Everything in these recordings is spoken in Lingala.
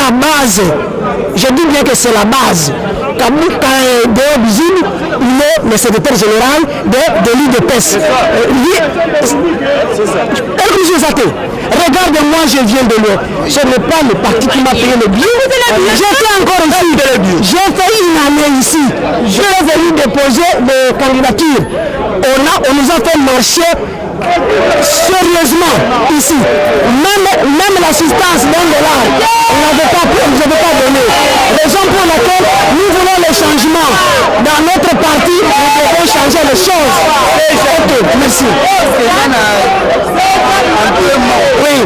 la base. Je dis bien que c'est la base. Deo Bizine, il est le secrétaire général de l'UDPS. Regarde-moi, je viens de l'eau. Ce n'est pas le parti qui m'a payé le billet. J'étais encore ici. J'ai fait une année ici. Je suis venu déposer des candidatures. On nous a fait marcher sérieusement ici. Même l'assistance d'un dollar, on n'avait pas donné. Raison pour laquelle nous voulons le changement. Dans notre parti, nous devons changer les choses. Ok, merci. Oui.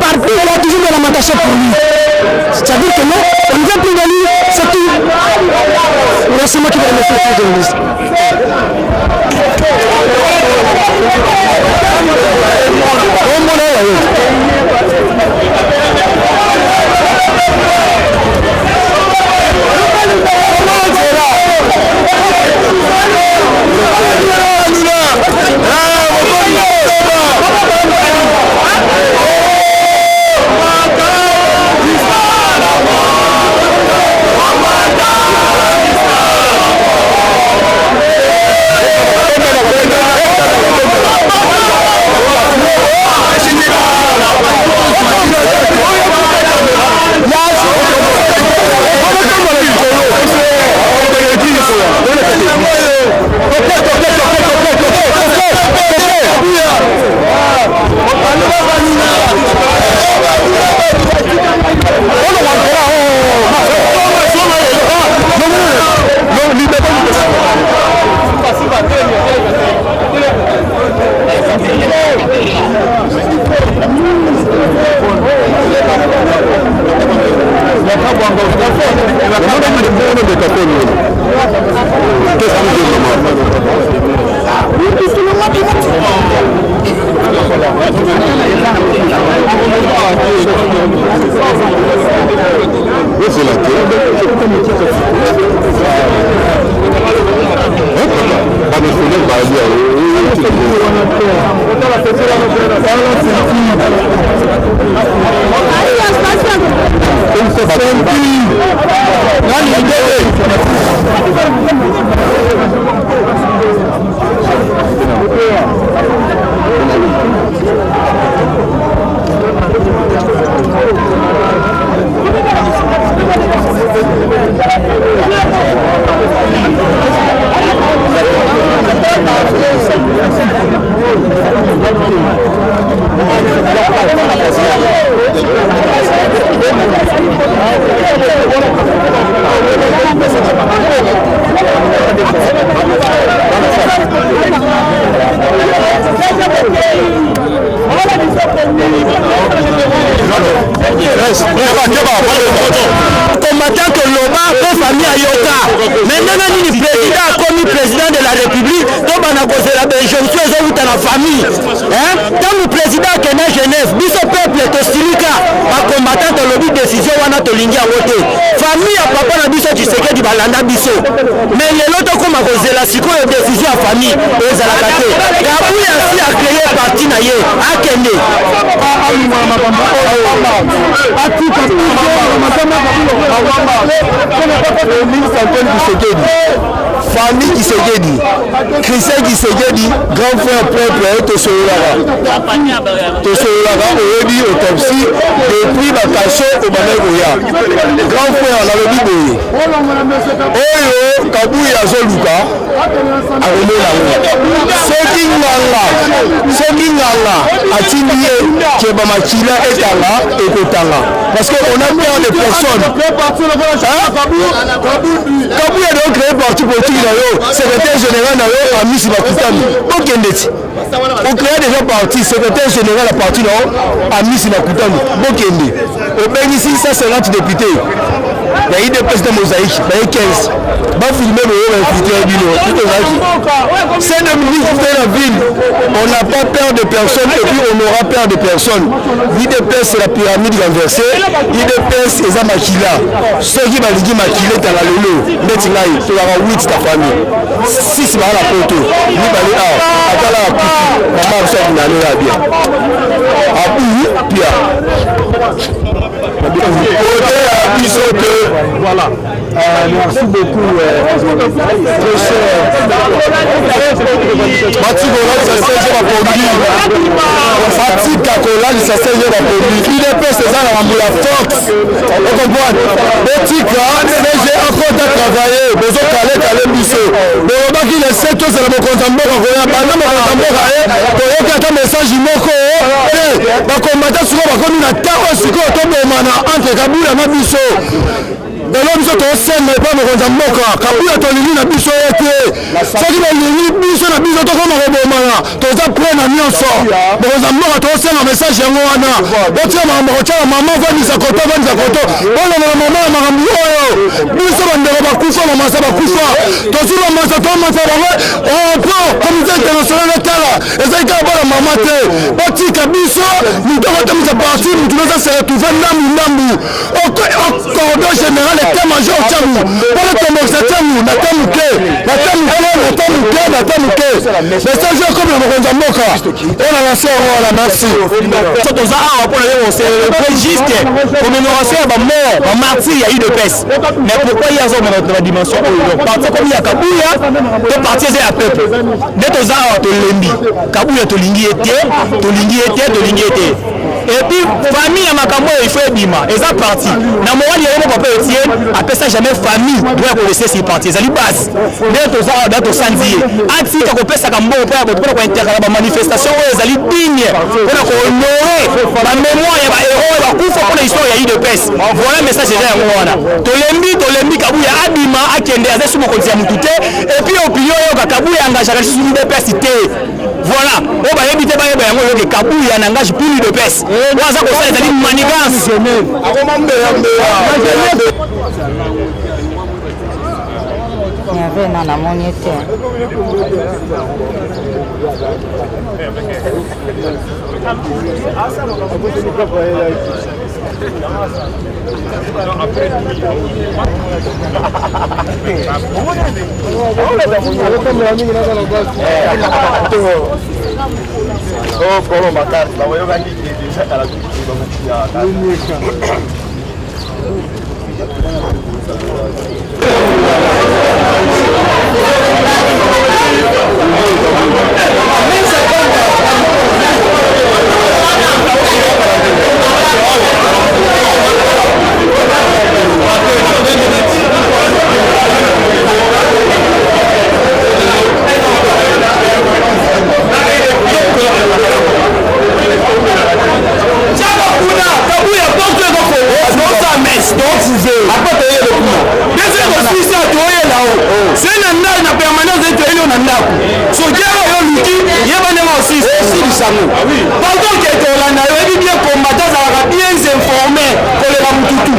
Partout, on a toujours de la lamentation pour lui. C'est-à-dire que non, on ne vient plus de lui, c'est tout. C'est moi qui vais remercier le journaliste. Combattant que l'Oba peut famille à Yoka. Maintenant, le président a commis président de la République. Donc, on a posé la jonction dans la famille. Quand le président est né à Genève, biso peuple est hostilica. Un combattant de l'objet décision, on a tolingi à voter. Famille à papa na biso tu sais que du balanda biso. Mais les autres comme à cause de la psycho et décision à famille, ils ont la carte. Kabou ainsi a créé parti na ye, a Kende. Famille qui se dit, Christian qui se dit, grand frère propre, tout ce dit autopsie, depuis ma cachot au Manégoya. Grand frère, la lobby boye. Oyo, Kabou ya Zoluka, a rené la roue. Soki nganga, atilié, Kebamachila et Tanga, et Kotanga. Parce qu'on a peur de personnes. Kabou a donc créé parti politique. Secrétaire général à Miss Makutami. On crée déjà parti, secrétaire général à parti à Miss Makutami. Au bénéficie 150 députés. il y a IDPS de Mosaïque, il y a 15. Va filmer le invité à Bilo. C'est le ministre de la ville. On n'a pas peur de personne et puis on n'aura peur de personne. IDPS c'est la pyramide renversée. IDPS c'est un maquila. Ceux qui vont dire maquila dans la lolo. Netingaï, tu vas avoir 8 ta famille. 6 va la photo. Ni balé à la coupe. Maman ça vous n'allez pas bien. Ah oui, bien. Voilà. Merci beaucoup. Fatigue Kakola, ça c'est la police. Il est pas César la force. On comprend. Botika, j'ai encore à travailler. Besoin d'aller biso. Mais on va qu'il essaie tout ça le contambo quand on a pas non contambo pour aucun message moko. Ba combattre sur ba comme na tawa siko to bomana entre Kabula na biso. Dans biso to sema pas mo kontambo Kabula to lini na biso ete. Soki ba lini biso na biso to koma bomana. To za prendre nyonso. Bo kontambo to sema message yango wana. Botia mama kocha mama vanisa koto. Ona mama makambi oyo. Biso bandeko bakufa mama sa bakufa. To sura mama to mama bango. Oh po comité international tala. Ezaka bala mama te. Botika biso ni doka tamisa parti ni tunaweza se retrouver ndambu. Cordon général état-major Tchamu. Pour le tomboxa Tchamu na tamuke. Message comme le Mozamboka. On a lancé la merci. C'est aux arts pour le juste commémoration de mort, en martyr, il y a eu de peste. Mais pourquoi il y a dans la dimension partir comme il y a Kabouya, de partir c'est la peuple. D'être aux arts, de l'embi. Kabouya, de l'ingui était. Et puis, famille à Makambo, il faut bima. Et ça parti. Dans mon rôle, il y a un papa Etienne, après ça, jamais famille doit connaître ces parties. Ça lui passe. D'être aux arts, d'être au sandier. Anti, quand on peut s'acambo, on peut interroger la manifestation, ils allaient digne. On a honoré la mémoire, il y a un héros, il y a un coup, pour l'histoire, il y a eu de peste. Voilà le message déjà. Tolembi, Kabouya, Abima, Akende, Azé, Soumo, Kontia, Moutoute. Et puis, opinion, Kabouya engage à la suite de peste. Voilà. On va éviter que Kabouya n'engage plus de peste. Waza ko ça ezali manigance. Il y avait dans la monnaie. Oh, pour ma carte, la voyons gagner déjà à la vie. Pardon, qui est au bien combattant, bien informé pour les Ramoutoutou.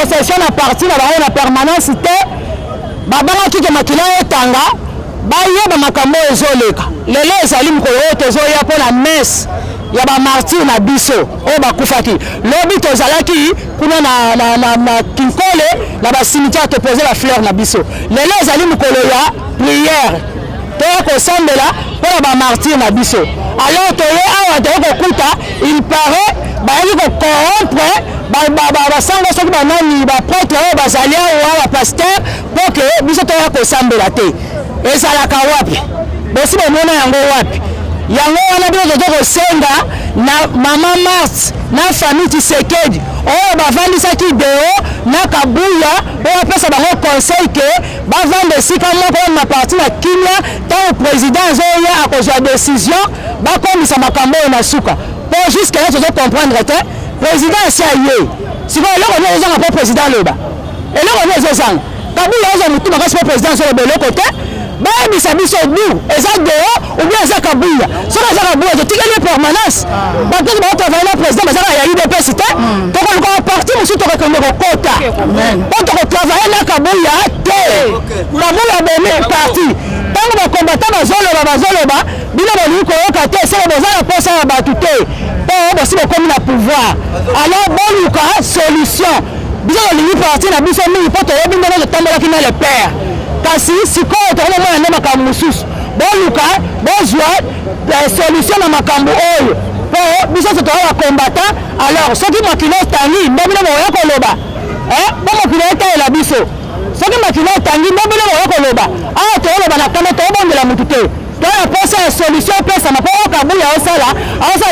possession à partir de la permanence babangaki ke makila etanga bayeba makambo ezoleka lelo ezali mokolo oyo tozoya mpona messe ya bamartir na biso oyo bakufaki lobi tozalaki kuna na kinkole na basimitiare topose bafleur na biso lelo ezali mokolo ya priere toya kosambela mpona bamartir na biso alors toye awa toye kokuta il paraît bayaki kocorrompre basanga soki banani baprêtre oyo bazali awa bapaster mpo ke biso toya kosambela te ezalaka wapi bosi bomona yango wapi yango wana bino tozo kosenga na mama Mars na famille Tshisekedi oyo bavandisaki deo na Kabuya oyo apesa bango conseil ke bavanda esika moko na parti na kimia ntango président azoya akozwa décision bakomisa makambo oyo na suka po jusque là tozo comprendre te président asi aye sikoyo eloko nio ezozanga mpo président aloba eloko nio ezozanga Kabuya oza motu makasi mpo président azoloba eloko te bayebisa biso bu eza deo ou bien eza Kabuya soki eza Kabuya totikeli permanence bato baotravaille na président bazaka ya UDPS te tokoluka parti mosusu tokokende kokota mpo tokotravaille na Kabuya te Kabuya bome parti ntango bakombata bazoloba bino bolingi koyoka te seke boza na posa ya bato te mpo bosi bokomi na pouvoir alors boluka solution biso tolingi parti na biso mingi mpo toyebi ndenge totambolaki na le père kasi sikoyo tokomona nde makambo mosusu boluka bozwa solution na makambo oyo mpo biso totoka bakombata alors soki makilo etangi nde bino bokoya koloba mpo mokilo etalela biso soki makilo etangi nde bino bokoya koloba awa toyoloba na kanda tobondela motu te toya posa ya solution opesama mpo oyo Kabuya osala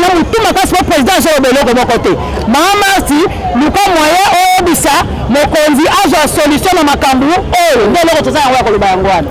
na motu makasi mpo président azoloba eloko moko te maamasi luka moyen oyebisa mokonzi azwa solution na makambo oyo nde eloko toza yango ya koloba yango wana